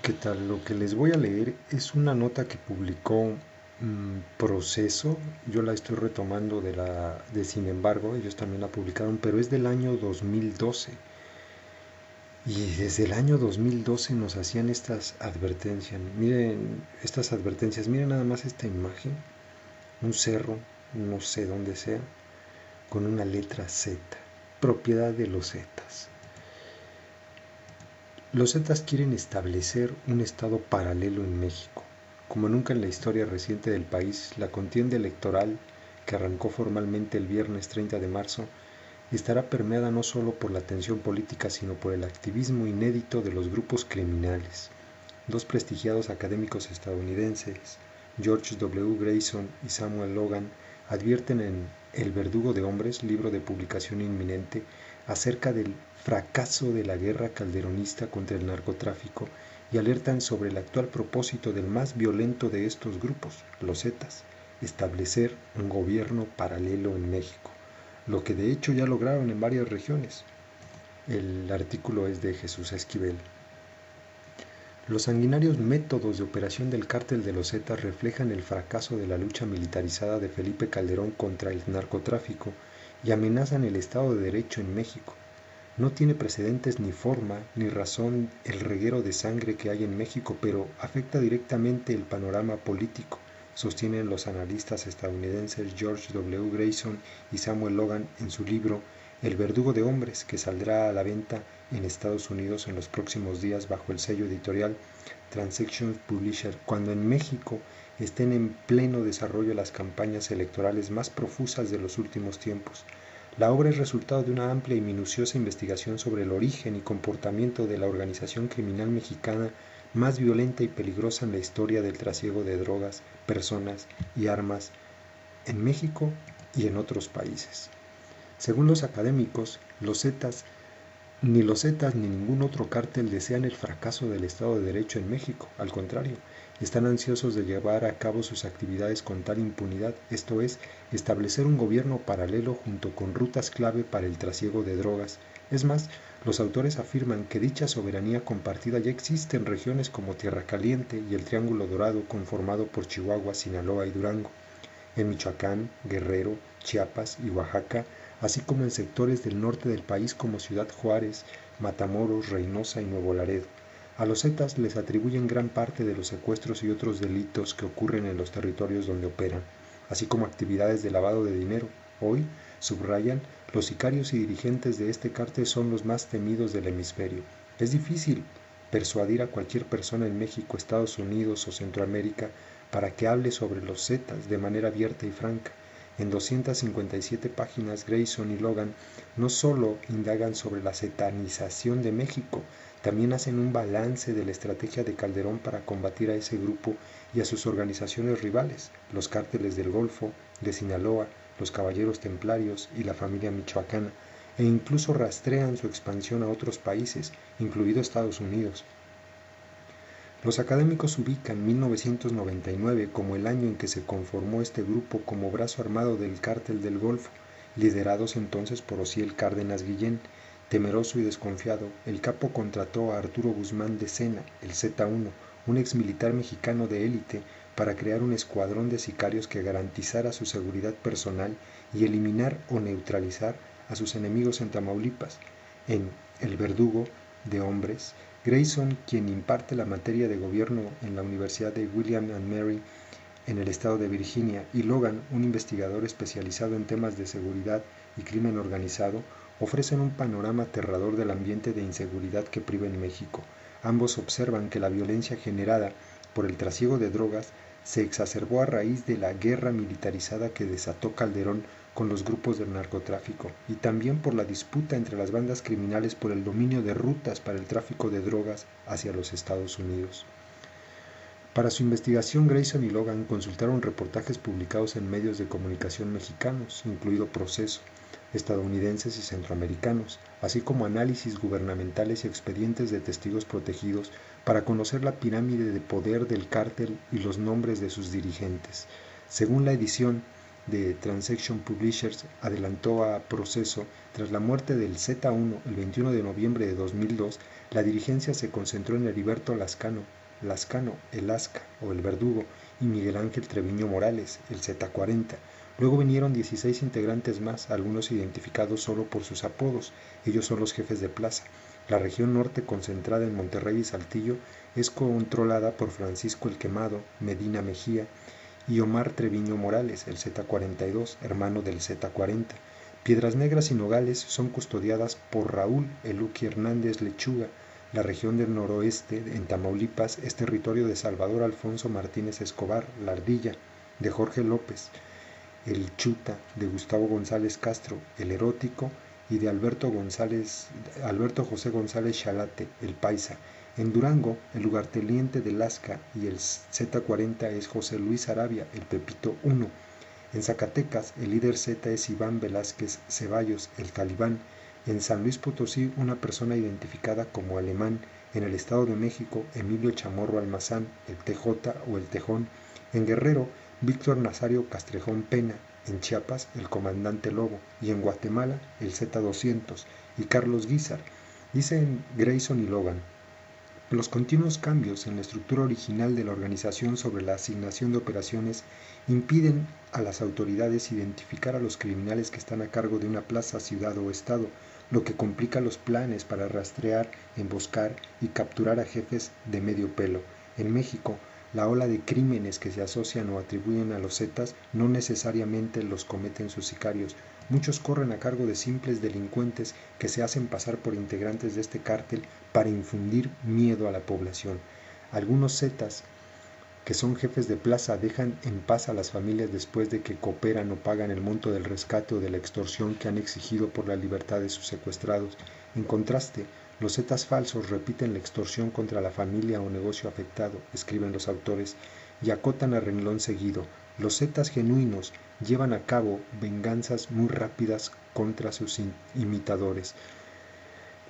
¿Qué tal? Lo que les voy a leer es una nota que publicó Proceso. Yo la estoy retomando de Sin embargo, ellos también la publicaron, pero es del año 2012. Y desde el año 2012 nos hacían estas advertencias. Miren nada más esta imagen, un cerro, no sé dónde sea, con una letra Z, propiedad de los Zetas. Los Zetas quieren establecer un estado paralelo en México. Como nunca en la historia reciente del país, la contienda electoral, que arrancó formalmente el viernes 30 de marzo, estará permeada no solo por la tensión política, sino por el activismo inédito de los grupos criminales. Dos prestigiados académicos estadounidenses, George W. Grayson y Samuel Logan, advierten en El verdugo de hombres, libro de publicación inminente, acerca del fracaso de la guerra calderonista contra el narcotráfico y alertan sobre el actual propósito del más violento de estos grupos, los Zetas, establecer un gobierno paralelo en México, lo que de hecho ya lograron en varias regiones. El artículo es de Jesús Esquivel. Los sanguinarios métodos de operación del cártel de los Zetas reflejan el fracaso de la lucha militarizada de Felipe Calderón contra el narcotráfico y amenazan el Estado de Derecho en México. No tiene precedentes ni forma ni razón el reguero de sangre que hay en México, pero afecta directamente el panorama político, sostienen los analistas estadounidenses George W. Grayson y Samuel Logan en su libro El verdugo de hombres, que saldrá a la venta en Estados Unidos en los próximos días bajo el sello editorial Transaction Publisher, cuando en México estén en pleno desarrollo las campañas electorales más profusas de los últimos tiempos. La obra es resultado de una amplia y minuciosa investigación sobre el origen y comportamiento de la organización criminal mexicana más violenta y peligrosa en la historia del trasiego de drogas, personas y armas en México y en otros países. Según los académicos, los Zetas ni ningún otro cártel desean el fracaso del Estado de Derecho en México. Al contrario, están ansiosos de llevar a cabo sus actividades con tal impunidad, esto es, establecer un gobierno paralelo junto con rutas clave para el trasiego de drogas. Es más, los autores afirman que dicha soberanía compartida ya existe en regiones como Tierra Caliente y el Triángulo Dorado, conformado por Chihuahua, Sinaloa y Durango, en Michoacán, Guerrero, Chiapas y Oaxaca, así como en sectores del norte del país como Ciudad Juárez, Matamoros, Reynosa y Nuevo Laredo. A los Zetas les atribuyen gran parte de los secuestros y otros delitos que ocurren en los territorios donde operan, así como actividades de lavado de dinero. Hoy, subrayan, los sicarios y dirigentes de este cártel son los más temidos del hemisferio. Es difícil persuadir a cualquier persona en México, Estados Unidos o Centroamérica para que hable sobre los Zetas de manera abierta y franca. En 257 páginas, Grayson y Logan no solo indagan sobre la zetanización de México, también hacen un balance de la estrategia de Calderón para combatir a ese grupo y a sus organizaciones rivales, los cárteles del Golfo, de Sinaloa, los Caballeros Templarios y la familia michoacana, e incluso rastrean su expansión a otros países, incluido Estados Unidos. Los académicos ubican 1999 como el año en que se conformó este grupo como brazo armado del Cártel del Golfo, liderados entonces por Osiel Cárdenas Guillén. Temeroso y desconfiado, el capo contrató a Arturo Guzmán de Sena, el Z1, un exmilitar mexicano de élite, para crear un escuadrón de sicarios que garantizara su seguridad personal y eliminar o neutralizar a sus enemigos en Tamaulipas. En El verdugo de hombres, Grayson, quien imparte la materia de gobierno en la Universidad de William and Mary en el estado de Virginia, y Logan, un investigador especializado en temas de seguridad y crimen organizado, ofrecen un panorama aterrador del ambiente de inseguridad que priva en México. Ambos observan que la violencia generada por el trasiego de drogas se exacerbó a raíz de la guerra militarizada que desató Calderón con los grupos del narcotráfico y también por la disputa entre las bandas criminales por el dominio de rutas para el tráfico de drogas hacia los Estados Unidos. Para su investigación, Grayson y Logan consultaron reportajes publicados en medios de comunicación mexicanos, incluido Proceso, estadounidenses y centroamericanos, así como análisis gubernamentales y expedientes de testigos protegidos para conocer la pirámide de poder del cártel y los nombres de sus dirigentes. Según la edición de Transaction Publishers adelantó a Proceso, tras la muerte del Z1 el 21 de noviembre de 2002, la dirigencia se concentró en Heriberto Lascano, el Lasca o el Verdugo, y Miguel Ángel Treviño Morales, el Z40. Luego vinieron 16 integrantes más, algunos identificados solo por sus apodos. Ellos son los jefes de plaza. La región norte, concentrada en Monterrey y Saltillo, es controlada por Francisco el Quemado, Medina Mejía y Omar Treviño Morales, el Z42, hermano del Z40. Piedras Negras y Nogales son custodiadas por Raúl Eluqui Hernández Lechuga. La región del noroeste, en Tamaulipas, es territorio de Salvador Alfonso Martínez Escobar, La Ardilla, de Jorge López, el Chuta, de Gustavo González Castro, el Erótico, y de Alberto José González Chalate, el Paisa. En Durango, el lugarteniente de Lasca y el Z40 es José Luis Arabia, el Pepito I. En Zacatecas, el líder Z es Iván Velázquez Ceballos, el Talibán. En San Luis Potosí, una persona identificada como Alemán. En el Estado de México, Emilio Chamorro Almazán, el TJ o el Tejón. En Guerrero, Víctor Nazario Castrejón Pena. En Chiapas, el comandante Lobo. Y en Guatemala, el Z200 y Carlos Guízar. Dicen Grayson y Logan: los continuos cambios en la estructura original de la organización sobre la asignación de operaciones impiden a las autoridades identificar a los criminales que están a cargo de una plaza, ciudad o estado, lo que complica los planes para rastrear, emboscar y capturar a jefes de medio pelo. En México, la ola de crímenes que se asocian o atribuyen a los Zetas no necesariamente los cometen sus sicarios. Muchos corren a cargo de simples delincuentes que se hacen pasar por integrantes de este cártel para infundir miedo a la población. Algunos Zetas que son jefes de plaza dejan en paz a las familias después de que cooperan o pagan el monto del rescate o de la extorsión que han exigido por la libertad de sus secuestrados. En contraste, los Zetas falsos repiten la extorsión contra la familia o negocio afectado, escriben los autores, y acotan a renglón seguido: los Zetas genuinos llevan a cabo venganzas muy rápidas contra sus imitadores.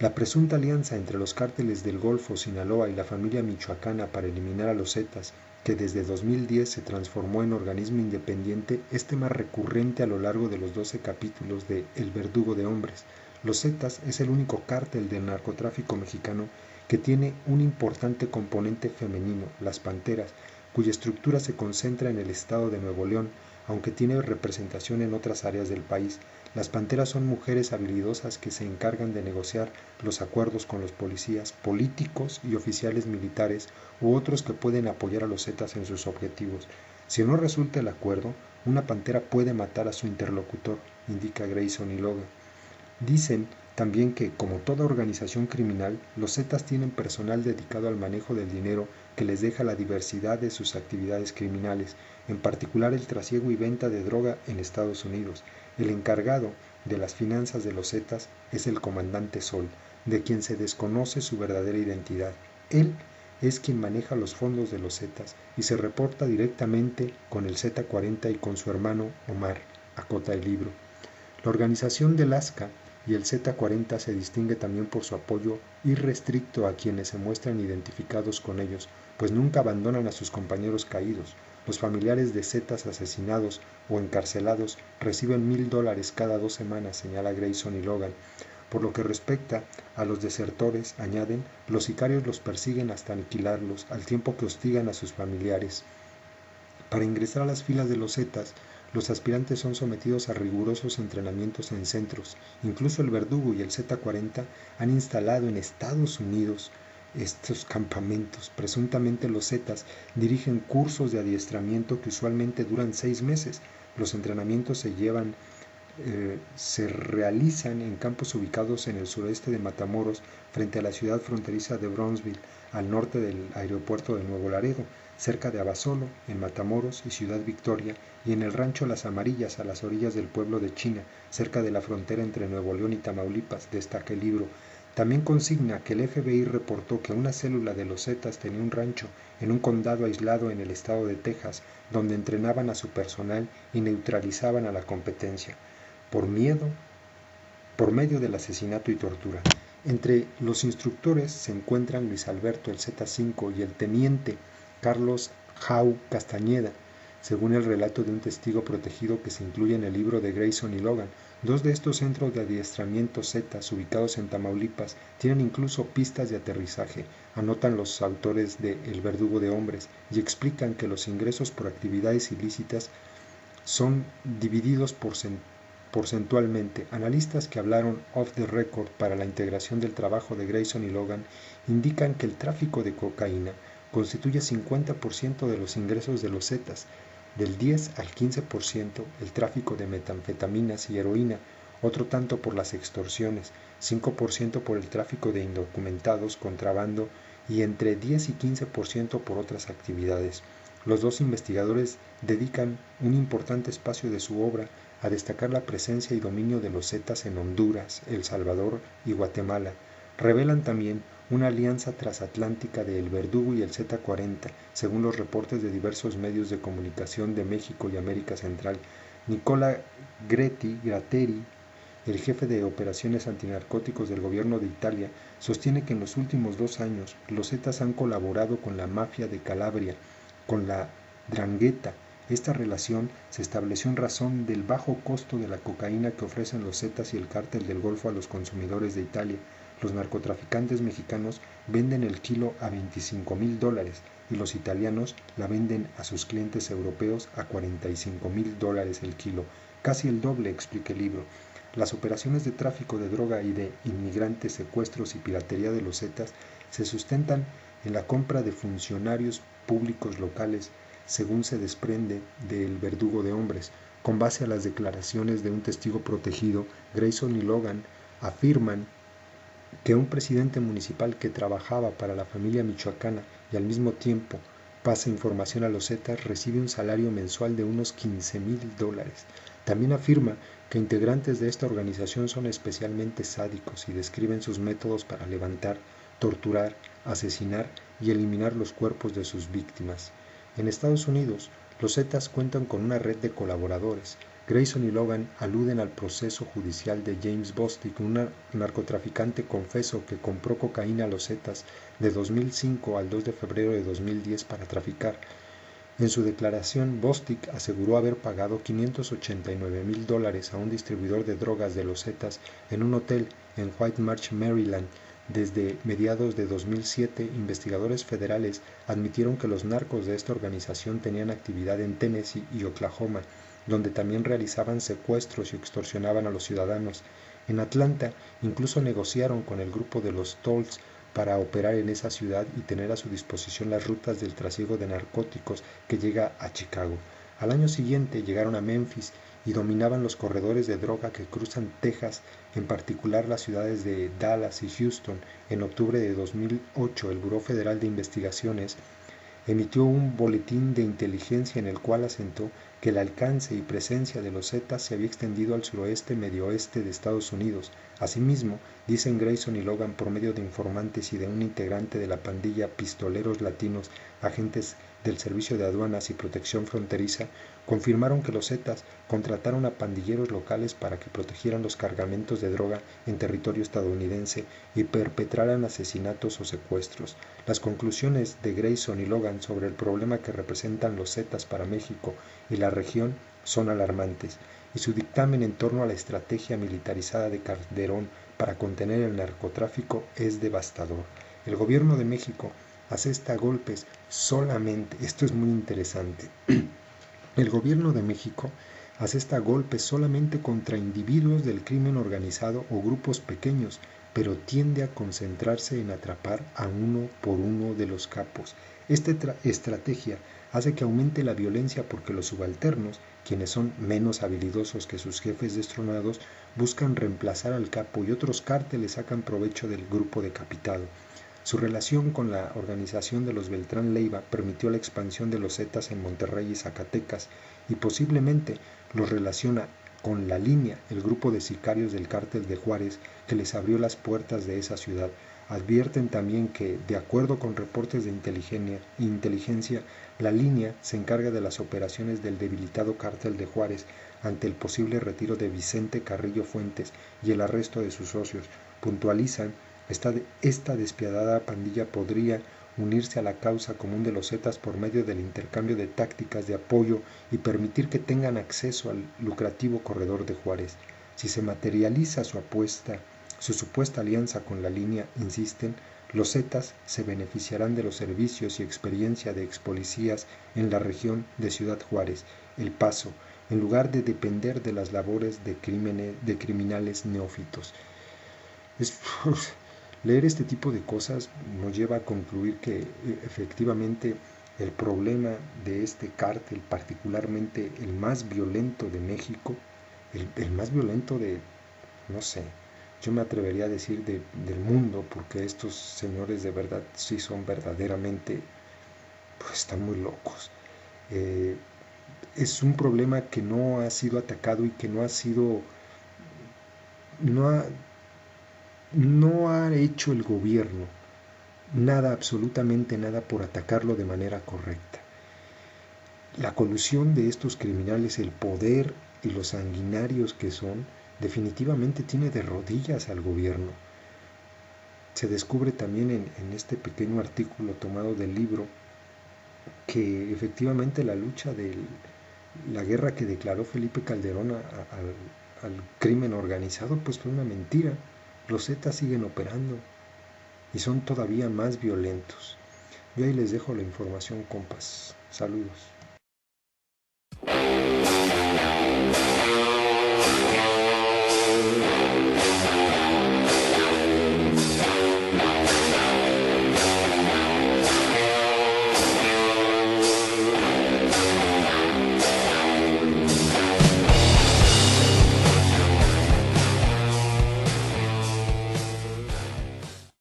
La presunta alianza entre los cárteles del Golfo, Sinaloa y la familia michoacana para eliminar a los Zetas, que desde 2010 se transformó en organismo independiente, es tema recurrente a lo largo de los 12 capítulos de El Verdugo de Hombres. Los Zetas es el único cártel del narcotráfico mexicano que tiene un importante componente femenino, las Panteras, cuya estructura se concentra en el estado de Nuevo León, aunque tiene representación en otras áreas del país. Las Panteras son mujeres habilidosas que se encargan de negociar los acuerdos con los policías, políticos y oficiales militares u otros que pueden apoyar a los Zetas en sus objetivos. Si no resulta el acuerdo, una pantera puede matar a su interlocutor, indica Grayson y Logan. Dicen también que, como toda organización criminal, los Zetas tienen personal dedicado al manejo del dinero que les deja la diversidad de sus actividades criminales, en particular el trasiego y venta de droga en Estados Unidos. El encargado de las finanzas de los Zetas es el comandante Sol, de quien se desconoce su verdadera identidad. Él es quien maneja los fondos de los Zetas y se reporta directamente con el Z40 y con su hermano Omar, acota el libro. La organización del ASCA y el Z40 se distingue también por su apoyo irrestricto a quienes se muestran identificados con ellos, pues nunca abandonan a sus compañeros caídos. Los familiares de Zetas asesinados o encarcelados reciben $1,000 cada 2 semanas, señala Grayson y Logan. Por lo que respecta a los desertores, añaden, los sicarios los persiguen hasta aniquilarlos, al tiempo que hostigan a sus familiares. Para ingresar a las filas de los Zetas, los aspirantes son sometidos a rigurosos entrenamientos en centros. Incluso el Verdugo y el Z40 han instalado en Estados Unidos estos campamentos. Presuntamente los Zetas dirigen cursos de adiestramiento que usualmente duran 6 meses. Los entrenamientos se realizan en campos ubicados en el sureste de Matamoros, frente a la ciudad fronteriza de Brownsville, al norte del aeropuerto de Nuevo Laredo, cerca de Abasolo, en Matamoros y Ciudad Victoria, y en el rancho Las Amarillas, a las orillas del pueblo de China, cerca de la frontera entre Nuevo León y Tamaulipas, destaca el libro. También consigna que el FBI reportó que una célula de los Zetas tenía un rancho en un condado aislado en el estado de Texas, donde entrenaban a su personal y neutralizaban a la competencia, por medio del asesinato y tortura. Entre los instructores se encuentran Luis Alberto, el Z5, y el teniente Carlos Jau Castañeda, según el relato de un testigo protegido que se incluye en el libro de Grayson y Logan. Dos de estos centros de adiestramiento Zetas, ubicados en Tamaulipas, tienen incluso pistas de aterrizaje, anotan los autores de El Verdugo de Hombres, y explican que los ingresos por actividades ilícitas son divididos porcentualmente. Analistas que hablaron off the record para la integración del trabajo de Grayson y Logan indican que el tráfico de cocaína constituye 50% de los ingresos de los Zetas, del 10 al 15% el tráfico de metanfetaminas y heroína, otro tanto por las extorsiones, 5% por el tráfico de indocumentados, contrabando y entre 10 y 15% por otras actividades. Los dos investigadores dedican un importante espacio de su obra a destacar la presencia y dominio de los Zetas en Honduras, El Salvador y Guatemala. Revelan también una alianza transatlántica de El Verdugo y el Z-40, según los reportes de diversos medios de comunicación de México y América Central. Nicola Gratteri, el jefe de operaciones antinarcóticos del gobierno de Italia, sostiene que en los últimos 2 años los Zetas han colaborado con la mafia de Calabria, con la 'Ndrangheta. Esta relación se estableció en razón del bajo costo de la cocaína que ofrecen los Zetas y el Cártel del Golfo a los consumidores de Italia. Los narcotraficantes mexicanos venden el kilo a $25,000 y los italianos la venden a sus clientes europeos a $45,000 el kilo, casi el doble, explica el libro. Las operaciones de tráfico de droga y de inmigrantes, secuestros y piratería de los Zetas se sustentan en la compra de funcionarios públicos locales, según se desprende del Verdugo de Hombres. Con base a las declaraciones de un testigo protegido, Grayson y Logan afirman que un presidente municipal que trabajaba para la familia michoacana y al mismo tiempo pasa información a los Zetas recibe un salario mensual de unos $15,000. También afirma que integrantes de esta organización son especialmente sádicos y describen sus métodos para levantar, torturar, asesinar y eliminar los cuerpos de sus víctimas. En Estados Unidos, los Zetas cuentan con una red de colaboradores. Grayson y Logan aluden al proceso judicial de James Bostic, un narcotraficante confeso que compró cocaína a los Zetas de 2005 al 2 de febrero de 2010 para traficar. En su declaración, Bostic aseguró haber pagado $589,000 a un distribuidor de drogas de los Zetas en un hotel en White Marsh, Maryland. Desde mediados de 2007, investigadores federales admitieron que los narcos de esta organización tenían actividad en Tennessee y Oklahoma, donde también realizaban secuestros y extorsionaban a los ciudadanos. En Atlanta, incluso negociaron con el grupo de los Tolls para operar en esa ciudad y tener a su disposición las rutas del trasiego de narcóticos que llega a Chicago. Al año siguiente llegaron a Memphis y dominaban los corredores de droga que cruzan Texas, en particular las ciudades de Dallas y Houston. En octubre de 2008, el Buró Federal de Investigaciones emitió un boletín de inteligencia en el cual asentó que el alcance y presencia de los Zetas se había extendido al suroeste medio-oeste de Estados Unidos. Asimismo, dicen Grayson y Logan por medio de informantes y de un integrante de la pandilla Pistoleros Latinos, agentes del Servicio de Aduanas y Protección Fronteriza, confirmaron que los Zetas contrataron a pandilleros locales para que protegieran los cargamentos de droga en territorio estadounidense y perpetraran asesinatos o secuestros. Las conclusiones de Grayson y Logan sobre el problema que representan los Zetas para México y la región son alarmantes, y su dictamen en torno a la estrategia militarizada de Calderón para contener el narcotráfico es devastador. El gobierno de México asesta golpes solamente, esto es muy interesante, el gobierno de México asesta golpes solamente contra individuos del crimen organizado o grupos pequeños, pero tiende a concentrarse en atrapar a uno por uno de los capos. Esta estrategia hace que aumente la violencia porque los subalternos, quienes son menos habilidosos que sus jefes destronados, buscan reemplazar al capo y otros cárteles sacan provecho del grupo decapitado. Su relación con la organización de los Beltrán Leiva permitió la expansión de los Zetas en Monterrey y Zacatecas, y posiblemente los relaciona con La Línea, el grupo de sicarios del Cártel de Juárez que les abrió las puertas de esa ciudad. Advierten también que, de acuerdo con reportes de inteligencia, La Línea se encarga de las operaciones del debilitado Cártel de Juárez ante el posible retiro de Vicente Carrillo Fuentes y el arresto de sus socios. Puntualizan: esta despiadada pandilla podría unirse a la causa común de los Zetas por medio del intercambio de tácticas de apoyo y permitir que tengan acceso al lucrativo corredor de Juárez. Si se materializa su supuesta alianza con la línea, insisten, los Zetas se beneficiarán de los servicios y experiencia de expolicías en la región de Ciudad Juárez, El Paso, en lugar de depender de las labores de criminales neófitos. Es, leer este tipo de cosas nos lleva a concluir que efectivamente el problema de este cártel, particularmente el más violento de México, el más violento de, no sé, yo me atrevería a decir del mundo, porque estos señores de verdad sí son verdaderamente, pues están muy locos. Eh, es un problema que no ha sido atacado y que no ha sido, no ha, no ha hecho el gobierno nada, absolutamente nada por atacarlo de manera correcta. La colusión de estos criminales, el poder y los sanguinarios que son, definitivamente tiene de rodillas al gobierno. Se descubre también en este pequeño artículo tomado del libro que efectivamente la lucha de la guerra que declaró Felipe Calderón al crimen organizado pues fue una mentira. Los Zetas siguen operando y son todavía más violentos. Yo ahí les dejo la información, compas. Saludos.